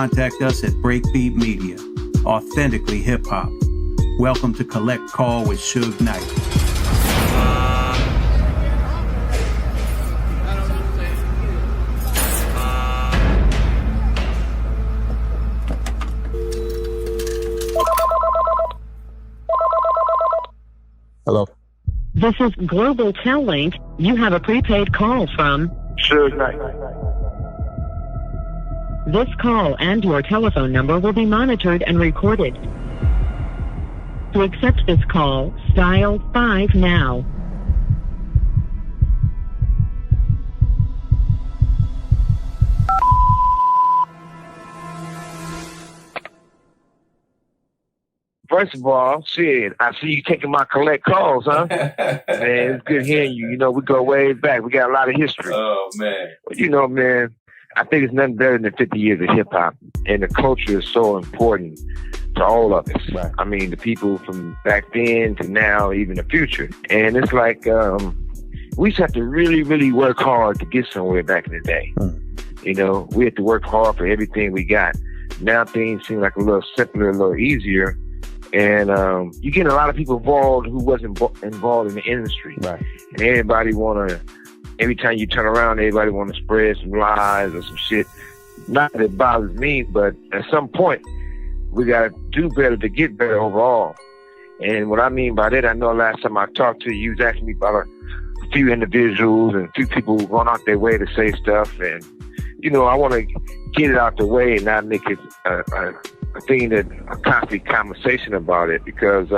Contact us at Breakbeat Media, authentically hip-hop. Welcome to Collect Call with Suge Knight. Hello. This is Global Tel Link. You have a prepaid call from Suge Knight. This call and your telephone number will be monitored and recorded. To accept this call, dial 5 now. First of all, shit, I see you taking my collect calls, huh? Man, it's good hearing you. You know, we go way back. We got a lot of history. Oh, man. But you know, man, I think it's nothing better than 50 years of hip-hop. And the culture is so important to all of us. Right. I mean, the people from back then to now, even the future. And it's like, we used to have to really, really work hard to get somewhere back in the day. You know, we had to work hard for everything we got. Now things seem like a little simpler, a little easier. And you get a lot of people involved who wasn't involved in the industry. Right. And everybody every time you turn around, everybody want to spread some lies or some shit. Not that it bothers me, but at some point, we got to do better to get better overall. And what I mean by that, I know last time I talked to you, you was asking me about a few individuals and a few people who gone out their way to say stuff. And, you know, I want to get it out the way and not make it a thing that a constant conversation about it, because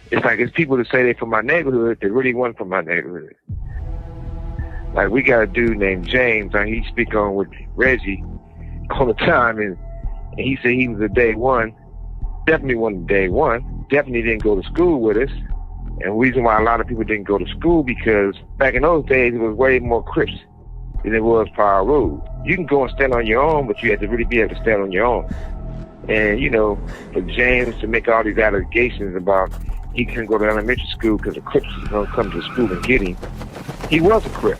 it's like it's people that say they're from my neighborhood that really weren't from my neighborhood. Like we got a dude named James, and he speak on with Reggie all the time, and he said he was a day one. Definitely wasn't day one. Definitely didn't go to school with us. And the reason why a lot of people didn't go to school, because back in those days it was way more Crips than it was Power Road. You can go and stand on your own, but you have to really be able to stand on your own. And, you know, for James to make all these allegations about he couldn't go to elementary school because the Crips was going to come to school and get him, he was a Crip,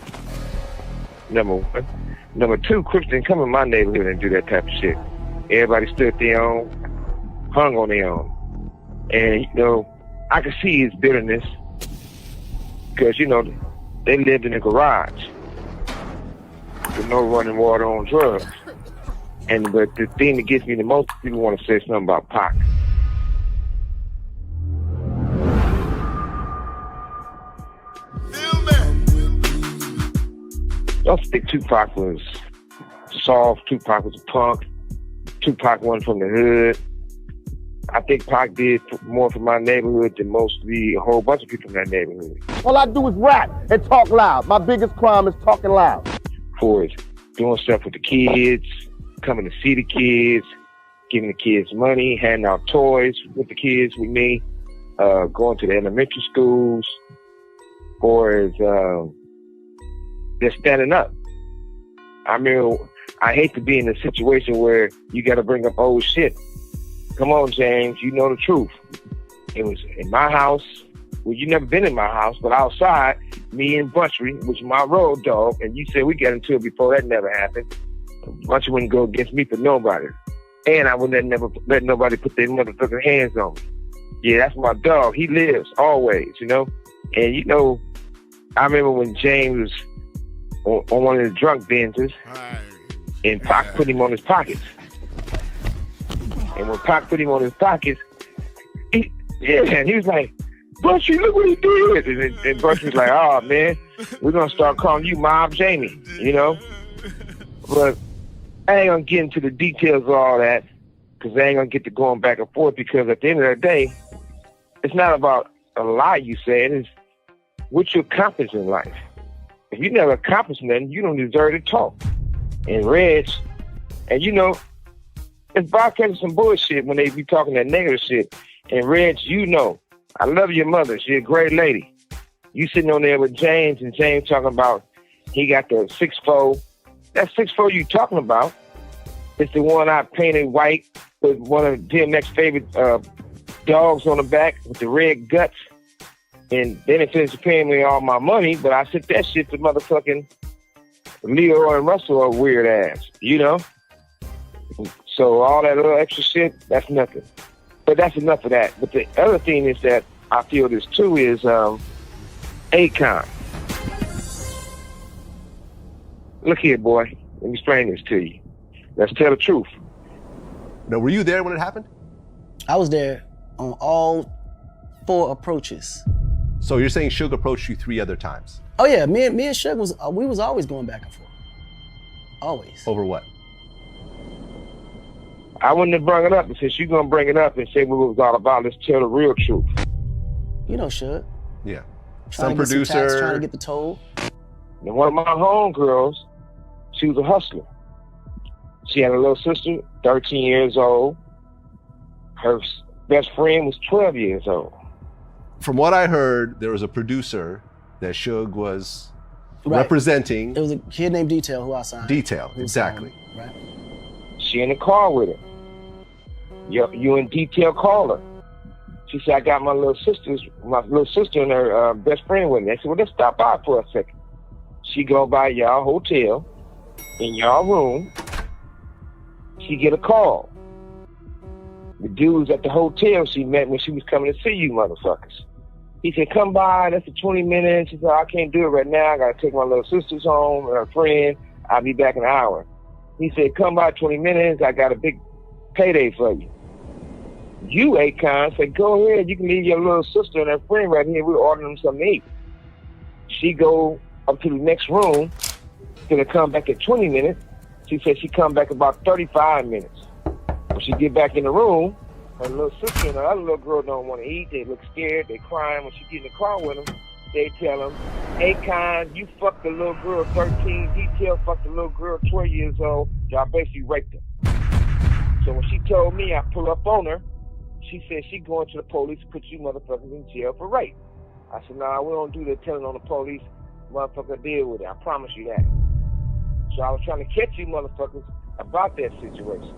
number one. Number two, Crips didn't come in my neighborhood and do that type of shit. Everybody stood their own, hung on their own. And, you know, I could see his bitterness because, you know, they lived in a garage with no running water on drugs. But the thing that gets me the most, people want to say something about Pac. Don't think Tupac was soft. Tupac was a punk. Tupac wasn't from the hood. I think Pac did more for my neighborhood than mostly a whole bunch of people in that neighborhood. All I do is rap and talk loud. My biggest crime is talking loud. For his doing stuff with the kids, coming to see the kids, giving the kids money, handing out toys with the kids with me, going to the elementary schools, or as just standing up. I mean, I hate to be in a situation where you got to bring up old shit. Come on, James, you know the truth. It was in my house. Well, you never been in my house, but outside, me and Buntry, which is my road dog, and you said we got into it before that never happened. Buntry wouldn't go against me for nobody. And I wouldn't never let nobody put their motherfucking hands on me. Yeah, that's my dog. He lives always, you know? And, you know, I remember when James was on one of the drunk benzes, and Pac put him on his pockets. And when Pac put him on his pockets, he was like, Buntry, look what he did. And Buntry was like, oh, man, we're going to start calling you Mob Jamie, you know? But I ain't going to get into the details of all that, because I ain't going to get to going back and forth, because at the end of the day, it's not about a lie you said, it's what you accomplished in life. If you never accomplished nothing, you don't deserve to talk. And Reg, and you know, it's broadcasting some bullshit when they be talking that negative shit. And Reg, you know, I love your mother. She's a great lady. You sitting on there with James, and James talking about he got the 6'4". That 6'4" you talking about is the one I painted white with one of DMX's favorite dogs on the back with the red guts. And then it finished paying me all my money, but I sent that shit to motherfucking Leo and Russell, a weird ass, you know? So all that little extra shit, that's nothing. But that's enough of that. But the other thing is that I feel this too is Akon. Look here, boy. Let me explain this to you. Let's tell the truth. Now, were you there when it happened? I was there on all 4 approaches. So you're saying Suge approached you 3 other times? Oh yeah, me and Suge we was always going back and forth. Always. Over what? I wouldn't have brought it up, but since you're gonna bring it up and say what it was all about, let's tell the real truth. You know Suge. Yeah. Some producer trying to get the toll. And one of my homegirls, she was a hustler. She had a little sister, 13 years old. Her best friend was 12 years old. From what I heard, there was a producer that Suge was Right. representing. It was a kid named Detail who I signed. Detail, Who exactly. signed, right. She in the car with her. You in Detail call her. She said, I got my little sister and her best friend with me. I said, well, let's stop by for a second. She go by y'all hotel, in y'all room. She get a call. The dudes at the hotel she met when she was coming to see you motherfuckers. He said, come by, that's for 20 minutes. She said, I can't do it right now. I gotta take my little sister's home and her friend. I'll be back in an hour. He said, come by 20 minutes. I got a big payday for you. You, Akon, said, go ahead. You can leave your little sister and her friend right here. We're ordering them something to eat. She go up to the next room. Gonna come back in 20 minutes. She said she come back about 35 minutes. When she get back in the room, her little sister and her other little girl don't want to eat. They look scared. They crying. When she get in the car with them, they tell them, Akon, you fucked the little girl 13. Detail fucked the little girl 12 years old. Y'all basically raped her. So when she told me, I pull up on her. She said she going to the police to put you motherfuckers in jail for rape. I said, nah, we don't do that telling on the police. Motherfucker, deal with it. I promise you that. So I was trying to catch you motherfuckers about that situation.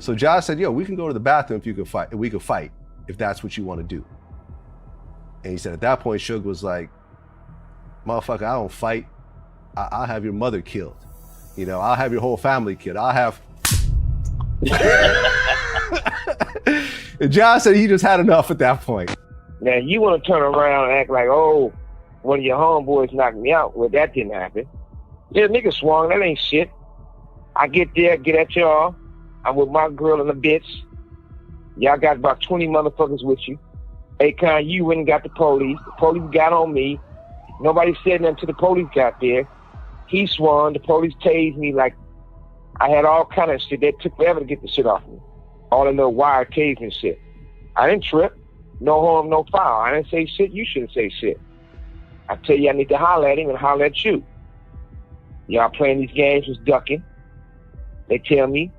So Josh said, yo, we can go to the bathroom if you can fight. We could fight if that's what you want to do. And he said at that point, Suge was like, motherfucker, I don't fight. I'll have your mother killed. You know, I'll have your whole family killed. I'll have... And Josh said he just had enough at that point. Now, you want to turn around and act like, oh, one of your homeboys knocked me out. Well, that didn't happen. Yeah, nigga swung. That ain't shit. I get there, get at y'all. I'm with my girl and the bitch. Y'all got about 20 motherfuckers with you. Akon, you went and got the police. The police got on me. Nobody said nothing till the police got there. He swung. The police tased me like I had all kind of shit. That took forever to get the shit off me. All that little wire tasing shit. I didn't trip. No harm, no foul. I didn't say shit. You shouldn't say shit. I tell you, I need to holler at him and holler at you. Y'all playing these games was ducking. They tell me,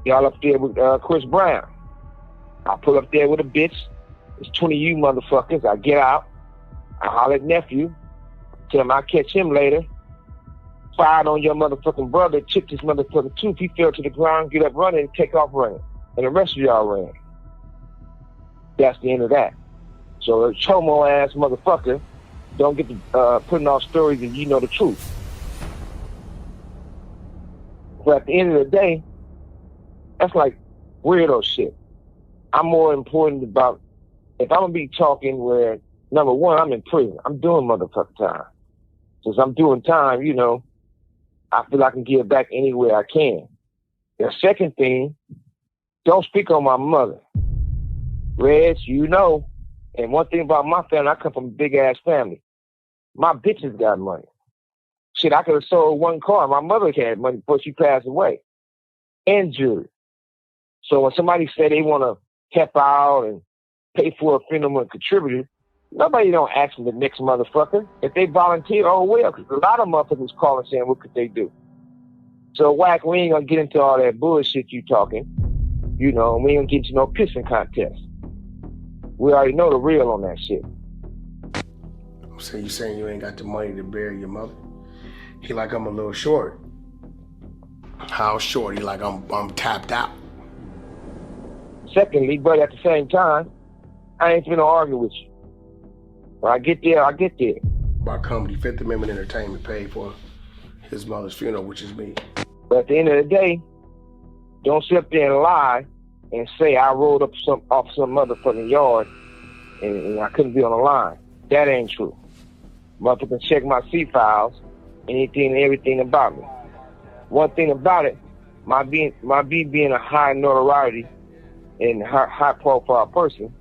y'all up there with Chris Brown. I pull up there with a bitch. It's 20 of you motherfuckers. I get out. I holler at nephew. Tell him I'll catch him later. Fired on your motherfucking brother. Chipped his motherfucking tooth. He fell to the ground, get up running, and take off running. And the rest of y'all ran. That's the end of that. So a chomo ass motherfucker don't get to putting off stories and you know the truth. But at the end of the day, that's like weirdo shit. I'm more important about, if I'm gonna be talking where, number one, I'm in prison. I'm doing motherfucking time. Since I'm doing time, you know, I feel I can give back anywhere I can. The second thing, don't speak on my mother. Reg, you know, and one thing about my family, I come from a big ass family. My bitches got money. Shit, I could have sold one car. My mother had money before she passed away. And jewelry. So when somebody say they want to help out and pay for a funeral and contribute, nobody don't ask them the next motherfucker. If they volunteer, oh well, because a lot of motherfuckers calling saying, what could they do? So, Wack, we ain't going to get into all that bullshit you talking. You know, we ain't going to get into no pissing contest. We already know the real on that shit. So you saying you ain't got the money to bury your mother? He like, I'm a little short. How short? He like, I'm tapped out. Secondly, but at the same time, I ain't finna argue with you. When I get there, I get there. By comedy, Fifth Amendment Entertainment paid for his mother's funeral, which is me. But at the end of the day, Don't sit up there and lie and say I rolled up off some motherfucking yard and I couldn't be on the line. That ain't true. Motherfuckers check my C-files, anything and everything about me. One thing about it, my being a high notoriety and high profile person,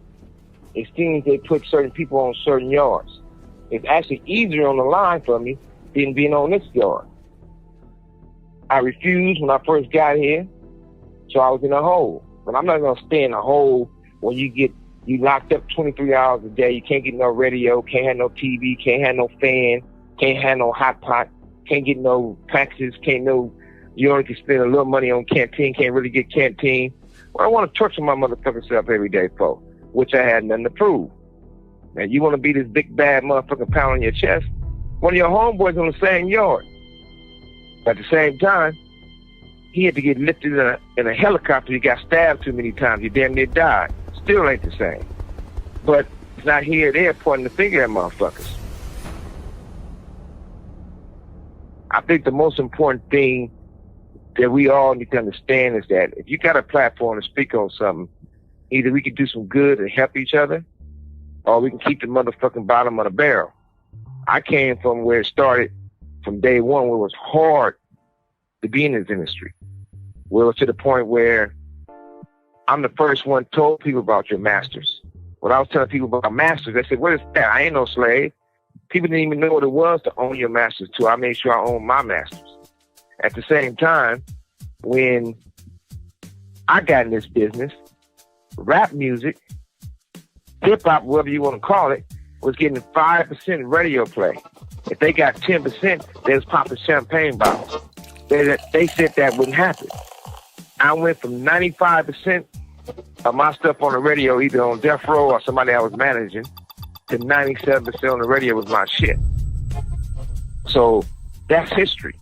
it seems they put certain people on certain yards. It's actually easier on the line for me than being on this yard. I refused when I first got here, so I was in a hole. But I'm not gonna stay in a hole when you locked up 23 hours a day. You can't get no radio, can't have no TV, can't have no fan, can't have no hot pot, can't get no taxes, you only can spend a little money on canteen, can't really get canteen. Well, I want to torture my motherfucking self every day for, which I had nothing to prove. Now, you want to be this big bad motherfucking pound on your chest? One of your homeboys on the same yard. At the same time, he had to get lifted in a helicopter. He got stabbed too many times. He damn near died. Still ain't the same. But it's not here or there pointing the finger at motherfuckers. I think the most important thing that we all need to understand is that if you got a platform to speak on something, either we can do some good and help each other, or we can keep the motherfucking bottom of the barrel. I came from where it started from day one, where it was hard to be in this industry. Where it was to the point where I'm the first one told people about your masters. When I was telling people about masters, they said, what is that? I ain't no slave. People didn't even know what it was to own your masters too. I made sure I owned my masters. At the same time, when I got in this business, rap music, hip-hop, whatever you want to call it, was getting 5% radio play. If they got 10%, they was popping champagne bottles. They said that wouldn't happen. I went from 95% of my stuff on the radio, either on Death Row or somebody I was managing, to 97% on the radio was my shit. So that's history.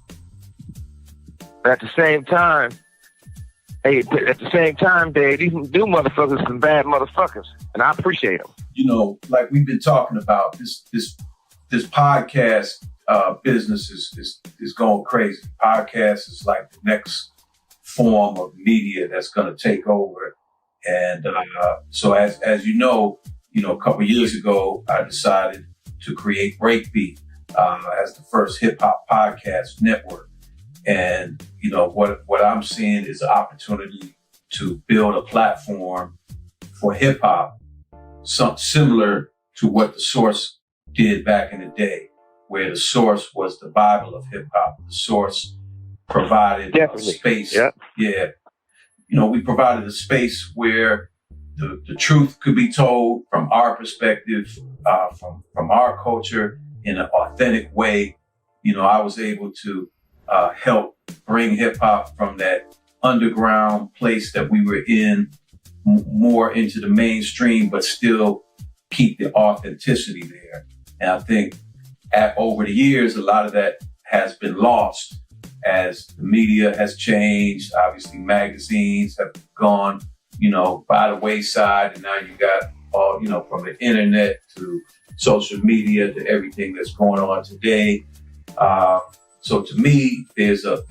But at the same time, Dave, these new motherfuckers some bad motherfuckers, and I appreciate them. You know, like we've been talking about, this podcast business is going crazy. Podcast is like the next form of media that's going to take over. And so as you know, a couple of years ago, I decided to create Breakbeat as the first hip hop podcast network. And, what I'm seeing is an opportunity to build a platform for hip hop, something similar to what The Source did back in the day, where The Source was the Bible of hip hop. The Source provided a space. Yep. Yeah. We provided a space where the truth could be told from our perspective, from our culture in an authentic way. I was able to help bring hip hop from that underground place that we were in more into the mainstream, but still keep the authenticity there. And I think over the years, a lot of that has been lost as the media has changed. Obviously, magazines have gone, by the wayside, and now you got all, from the internet to social media to everything that's going on today. So to me, there's a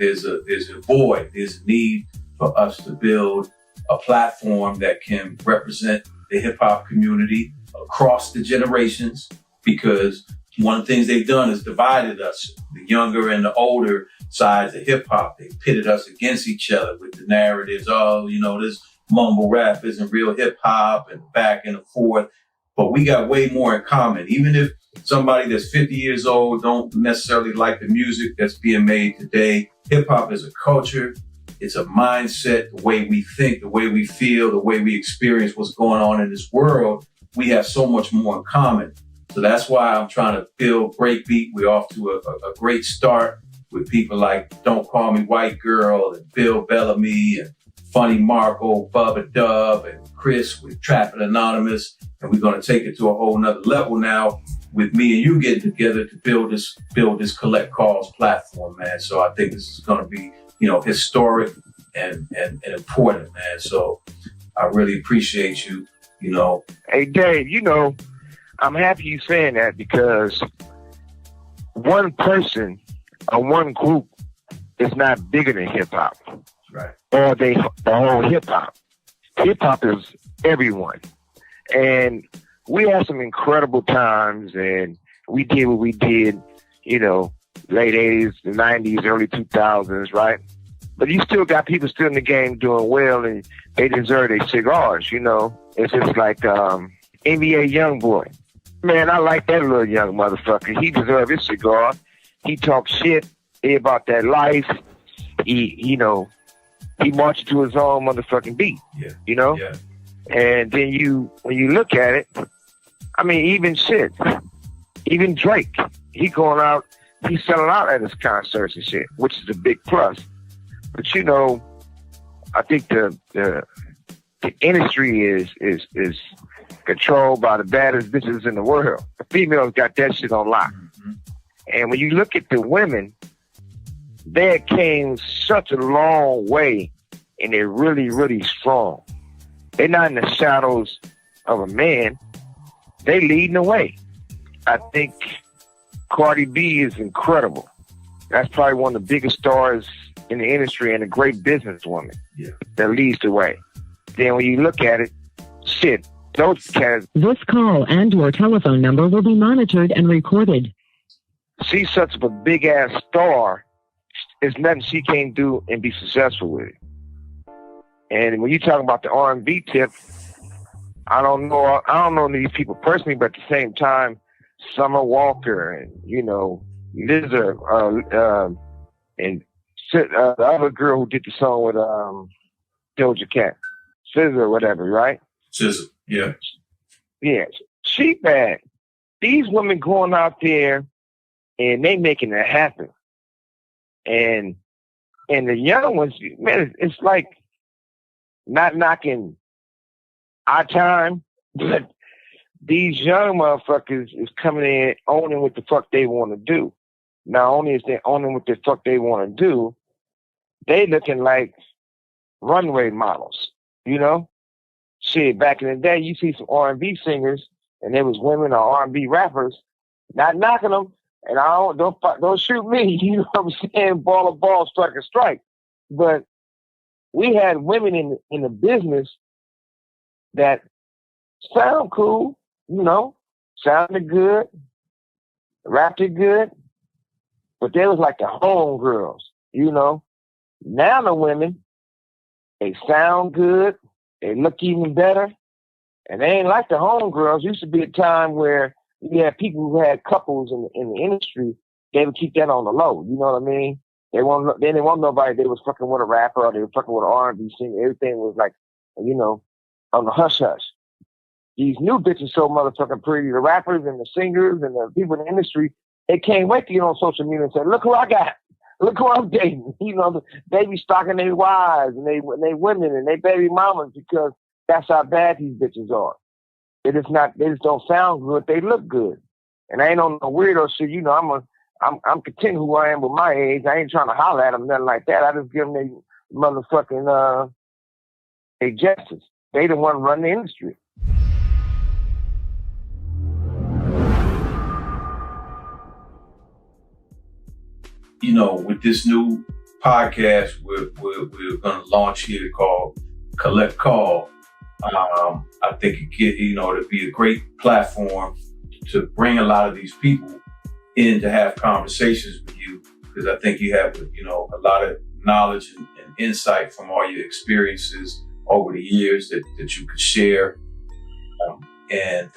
void. There's a need for us to build a platform that can represent the hip hop community across the generations, because one of the things they've done is divided us, the younger and the older sides of hip hop. They pitted us against each other with the narratives. This mumble rap isn't real hip hop, and back and forth. But we got way more in common. Even if somebody that's 50 years old don't necessarily like the music that's being made today, hip hop is a culture. It's a mindset, the way we think, the way we feel, the way we experience what's going on in this world. We have so much more in common. So that's why I'm trying to build Breakbeat. We're off to a great start with people like Don't Call Me White Girl and Bill Bellamy and Funny Marco, Bubba Dub, and Chris with Trappin' Anonymous. And we're going to take it to a whole nother level now with me and you getting together to build this Collect Calls platform, man. So I think this is going to be, historic and important, man. So I really appreciate you, Hey, Dave, I'm happy you saying that, because one person or one group is not bigger than hip hop. Right. or the whole hip hop. Hip hop is everyone. And we had some incredible times, and we did what we did, you know, late 80s, the 90s, early 2000s, right? But you still got people still in the game doing well, and they deserve their cigars, you know? It's just like NBA Youngboy. Man, I like that little young motherfucker. He deserves his cigar. He talks shit about that life. He marched to his own motherfucking beat, you know? Yeah. And then when you look at it, I mean, even Drake, he's selling out at his concerts and shit, which is a big plus. But you know, I think the industry is controlled by the baddest bitches in the world. The females got that shit on lock. Mm-hmm. And when you look at the women, they came such a long way, and they're really, really strong. They're not in the shadows of a man. They leading the way. I think Cardi B is incredible. That's probably one of the biggest stars in the industry and a great businesswoman that leads the way. Then when you look at it, shit, those cats. This call and your telephone number will be monitored and recorded. She's such a big ass star. There's nothing she can't do and be successful with it. And when you talk about the R&B tip, I don't know these people personally, but at the same time, Summer Walker and, you know, Lizard, and the other girl who did the song with Doja Cat, SZA or whatever, right? SZA, yeah. Yeah, she bad. These women going out there and they making it happen. And the young ones, man, it's like not knocking our time, but these young motherfuckers is coming in owning what the fuck they want to do. Not only is they owning what the fuck they want to do, they looking like runway models, you know? Shit, back in the day, you see some R&B singers, and there was women or R&B rappers, not knocking them, and don't shoot me, you know what I'm saying? Ball, strike a strike. But we had women in the business that sound cool, you know, sounded good, rapped it good, but they was like the home girls, you know. Now the women, they sound good, they look even better, and they ain't like the home girls. Used to be a time where you had people who had couples in the industry, they would keep that on the low, you know what I mean? They didn't want nobody, they was fucking with a rapper or they were fucking with an R&B singer. Everything was like, you know, on the hush-hush. These new bitches so motherfucking pretty. The rappers and the singers and the people in the industry, they can't wait to get on social media and say, look who I got. Look who I'm dating. You know, they be stalking their wives and they women and they baby mamas because that's how bad these bitches are. They just don't sound good. They look good. And I ain't on no weirdo shit. You know, I'm content who I am with my age. I ain't trying to holler at them, nothing like that. I just give them they motherfucking, they justice. They the one running the industry. You know, with this new podcast we're going to launch here called Collect Call, I think it'd be a great platform to bring a lot of these people in to have conversations with you, because I think you have, you know, a lot of knowledge and insight from all your experiences over the years that you could share. And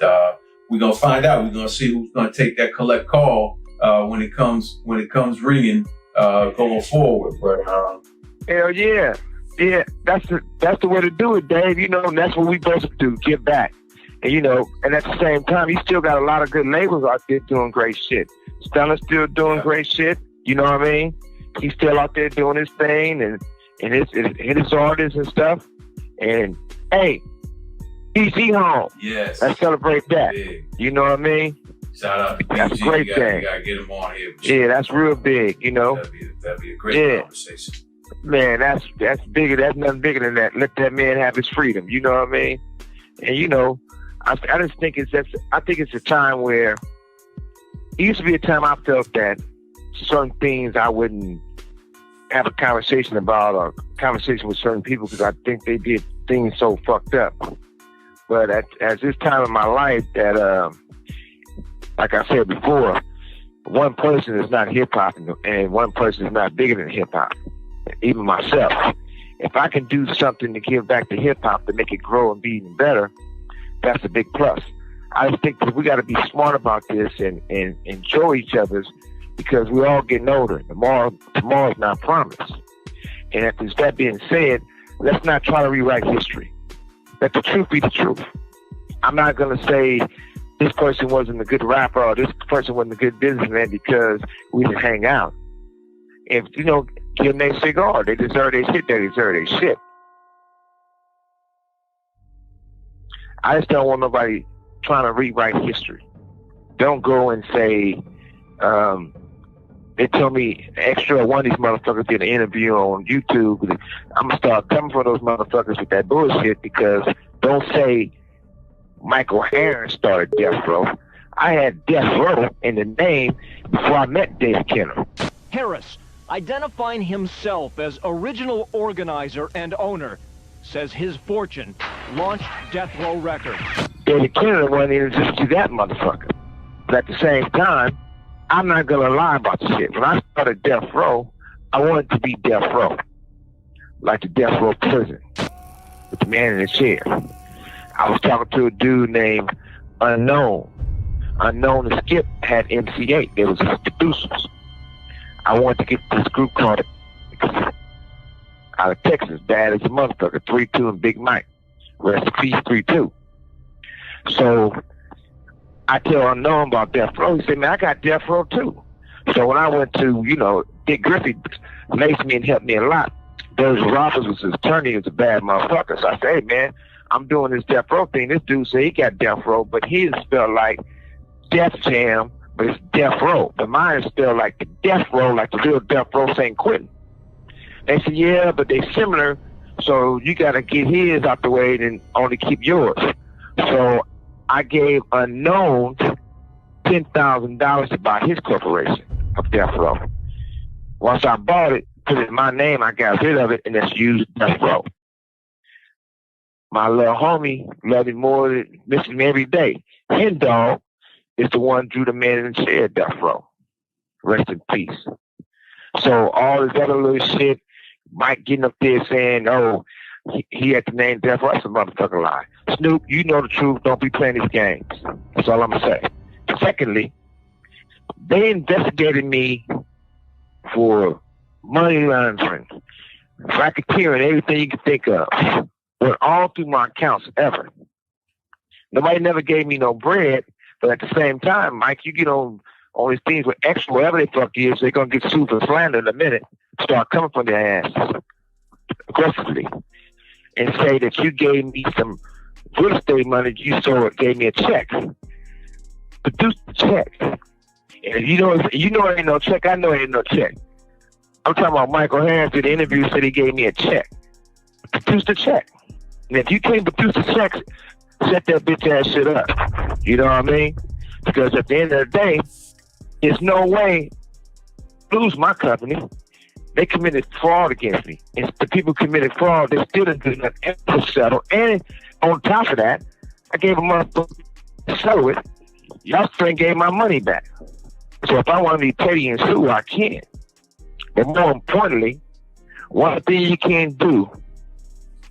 we're going to find out. We're going to see who's going to take that collect call when it comes ringing going forward. But hell yeah, that's the way to do it, Dave. You know, and that's what we supposed to do, give back. And you know, and at the same time, you still got a lot of good labels out there doing great shit. Stella's still doing great shit. You know what I mean? He's still out there doing his thing and his artists and stuff. And hey, PG home. Yes, let's celebrate that. Big. You know what I mean? Shout out to PG. That's a great thing. You gotta get him on here. Yeah, that's real big. You know, that'd be a great conversation. Man, that's bigger. That's nothing bigger than that. Let that man have his freedom. You know what I mean? And you know, I just think I think it's a time where it used to be a time I felt that certain things I wouldn't have a conversation about a conversation with certain people because I think they did things so fucked up. But at this time in my life that, like I said before, one person is not hip hop and one person is not bigger than hip hop, even myself. If I can do something to give back to hip hop to make it grow and be even better, that's a big plus. I just think that we got to be smart about this and enjoy each other's because we're all getting older. Tomorrow's not promised. And with that being said, let's not try to rewrite history. Let the truth be the truth. I'm not going to say this person wasn't a good rapper or this person wasn't a good businessman because we didn't hang out. If, give them their cigar. They deserve their shit. They deserve their shit. I just don't want nobody trying to rewrite history. Don't go and say, they tell me extra one of these motherfuckers did an interview on YouTube. I'm going to start coming for those motherfuckers with that bullshit because don't say Michael Harris started Death Row. I had Death Row in the name before I met Dave Kenner. Harris, identifying himself as original organizer and owner, says his fortune launched Death Row Records. David Kenner wasn't even just to that motherfucker. But at the same time, I'm not going to lie about the shit. When I started Death Row, I wanted to be Death Row. Like the Death Row prison. With the man in the chair. I was talking to a dude named Unknown. Unknown and Skip had MC8. They was his producers. I wanted to get this group called out of Texas. Bad as a motherfucker. 3-2 and Big Mike. Rest in peace, 3-2. So I tell Unknown about Death Row. He said, man, I got Death Row too. So when I went to, Dick Griffey laced me and helped me a lot. Those Robbins was his attorney. He was a bad motherfucker. So I said, hey, man, I'm doing this Death Row thing. This dude said he got Death Row, but his spelled like Death Jam, but it's Death Row. But mine is spelled like the Death Row, like the real Death Row St. Quentin. They said, yeah, but they similar, so you got to get his out the way and only keep yours. So I gave Unknown $10,000 to buy his corporation of Death Row. Once I bought it, put it in my name, I got rid of it, and that's used Death Row. My little homie loved me more than missing me every day. Hen Dog is the one drew the man in the chair, Death Row. Rest in peace. So all this other little shit, Mike getting up there saying, oh, he had the name Death Row, that's a motherfucking lie. Snoop, you know the truth. Don't be playing these games. That's all I'm going to say. Secondly, they investigated me for money laundering, racketeering, everything you can think of. Went all through my accounts ever. Nobody never gave me no bread, but at the same time, Mike, you get on these things with extra, whatever they fuck is, they're going to get sued for slander in a minute, start coming from their asses aggressively, and say that you gave me some real estate money, you sold, gave me a check. Produce the check. And you know it ain't no check, I know it ain't no check. I'm talking about Michael Harris did the interview, said he gave me a check. Produce the check. And if you can't produce the check, set that bitch ass shit up. You know what I mean? Because at the end of the day, there's no way to lose my company. They committed fraud against me. And the people committed fraud, they still didn't do nothing to settle. And on top of that, I gave them a month to settle it. Y'all still gave my money back. So if I want to be petty and sue, I can. But more importantly, one thing you can't do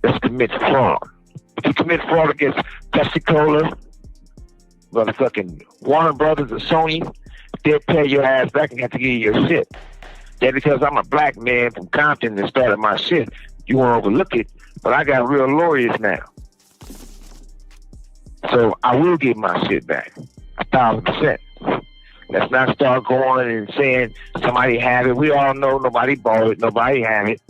is commit fraud. If you commit fraud against Pepsi-Cola, motherfucking Warner Brothers or Sony, they'll pay your ass back and have to give you your shit. That because I'm a black man from Compton that started my shit, you won't overlook it, but I got real lawyers now. So I will get my shit back, 1,000%. Let's not start going and saying somebody have it. We all know nobody bought it, nobody have it.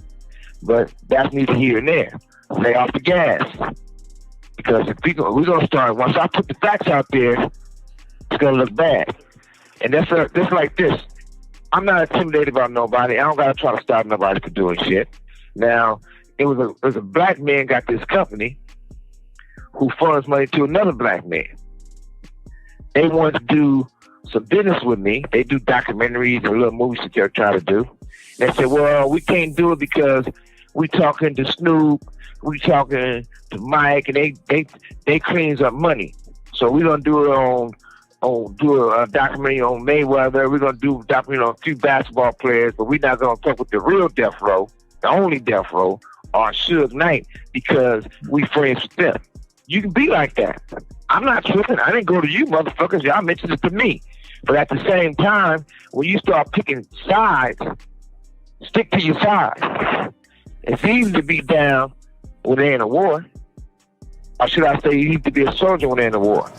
But that's neither here nor there. Lay off the gas. Because if we're going to start, once I put the facts out there, it's going to look bad. And that's like this. I'm not intimidated by nobody. I don't got to try to stop nobody from doing shit. Now, it was a black man got this company who funds money to another black man. They want to do some business with me. They do documentaries and little movies that they're trying to do. They said, well, we can't do it because we talking to Snoop, we talking to Mike, and they cleans up money. So we're gonna do it do a documentary on Mayweather. We're gonna do a documentary on a few basketball players, but we're not gonna talk with the real Death Row, the only Death Row, or Suge Knight, because we friends with them. You can be like that. I'm not tripping. I didn't go to you motherfuckers. Y'all mentioned it to me. But at the same time, when you start picking sides, stick to your side. It's easy to be down when they're in a war. Or should I say, you need to be a soldier when they're in a war.